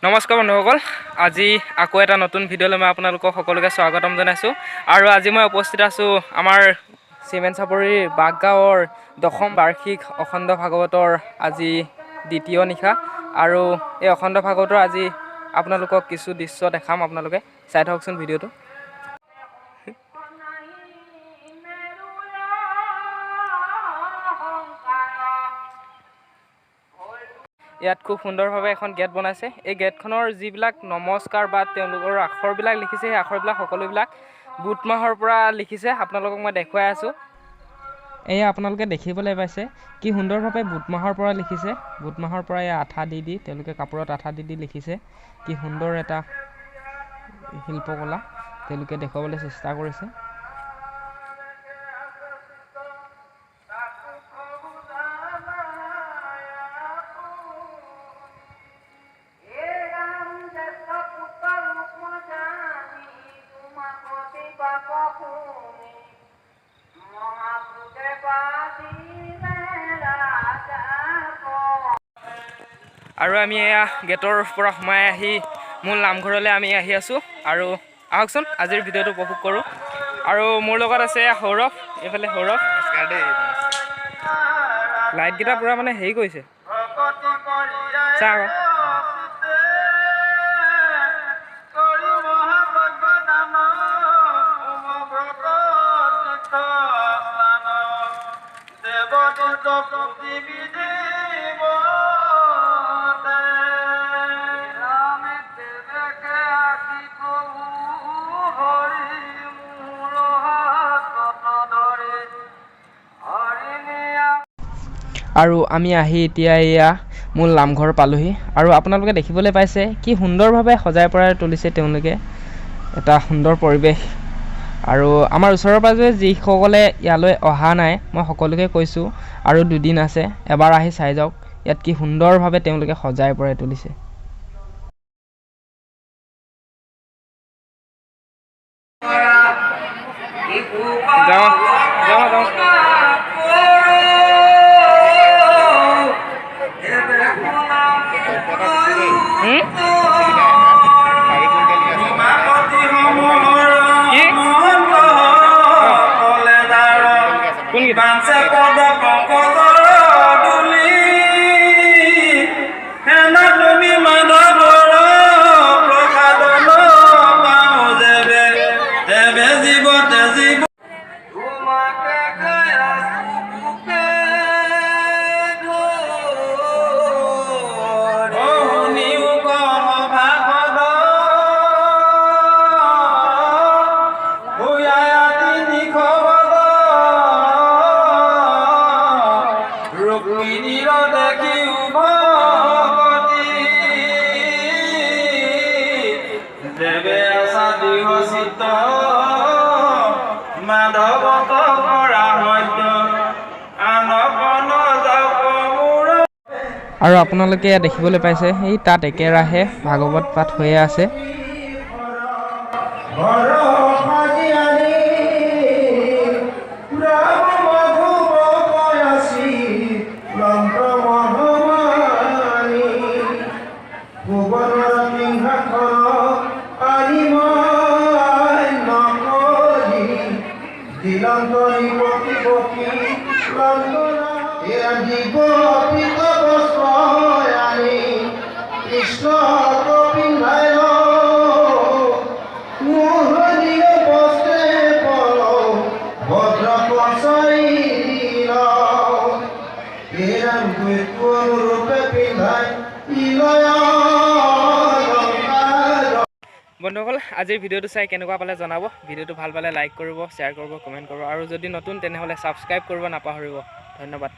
নমস্কাৰ বন্ধুসকল, আজি আকৌ এটা নতুন ভিডিঅ'লৈ মই আপোনালোকক সকলোকে স্বাগতম জনাইছোঁ। আৰু আজি মই উপস্থিত আছোঁ আমাৰ চিমেণ্ট চাপৰিৰ বাগগাঁৱৰ দশম বাৰ্ষিক অখণ্ড ভাগৱতৰ আজি দ্বিতীয় নিশা। আৰু এই অখণ্ড ভাগৱতৰ আজি আপোনালোকক কিছু দৃশ্য দেখাম, আপোনালোকে চাই থাককচোন ভিডিঅ'টো। ইয়াত খুব সুন্দৰভাৱে এখন গেট বনাইছে। এই গেটখনৰ যিবিলাক নমস্কাৰ বা তেওঁলোকৰ আখৰবিলাক লিখিছে, সেই আখৰবিলাক সকলোবিলাক বুট মাহৰ পৰা লিখিছে। আপোনালোকক মই দেখুৱাই আছোঁ। এয়া আপোনালোকে দেখিবলৈ পাইছে কি সুন্দৰভাৱে বুট মাহৰ পৰা লিখিছে। বুট মাহৰ পৰা এয়া আঠা দি তেওঁলোকে কাপোৰত আঠা দি লিখিছে। কি সুন্দৰ এটা শিল্পকলা তেওঁলোকে দেখুৱাবলৈ চেষ্টা কৰিছে। আৰু আমি এয়া গেটৰ পৰা সোমাই আহি মূল নামঘৰলৈ আমি আহি আছোঁ। আৰু আহকচোন আজিৰ ভিডিঅ'টো উপভোগ কৰোঁ। আৰু মোৰ লগত আছে সৌৰভ, এইফালে সৌৰভ। লাইটকেইটা পূৰা মানে হেৰি কৰিছে চা আকৌ। আৰু আমি আহি এতিয়া এয়া মূল নামঘৰ পালোহি। আৰু আপোনালোকে দেখিবলৈ পাইছে কি সুন্দৰভাৱে সজাই পৰাই তুলিছে তেওঁলোকে এটা সুন্দৰ পৰিৱেশ। আৰু আমাৰ ওচৰৰ পাজৰে যিসকলে ইয়ালৈ অহা নাই, মই সকলোকে কৈছোঁ আৰু দুদিন আছে, এবাৰ আহি চাই যাওক ইয়াত কি সুন্দৰভাৱে তেওঁলোকে সজাই পৰাই তুলিছে। আৰু আপোনালোকে দেখিবলৈ পাইছে সেই তাত একেৰাহে ভাগৱত পাঠ হৈয়ে আছে। বন্ধুসকল, আজিৰ ভিডিঅ'টো চাই কেনেকুৱা পালে জনাব। ভিডিঅ'টো ভাল পালে লাইক কৰিব, শ্বেয়াৰ কৰিব, কমেণ্ট কৰিব। আৰু যদি নতুন তেনেহ'লে ছাবস্ক্ৰাইব কৰিব নাপাহৰিব। ধন্যবাদ।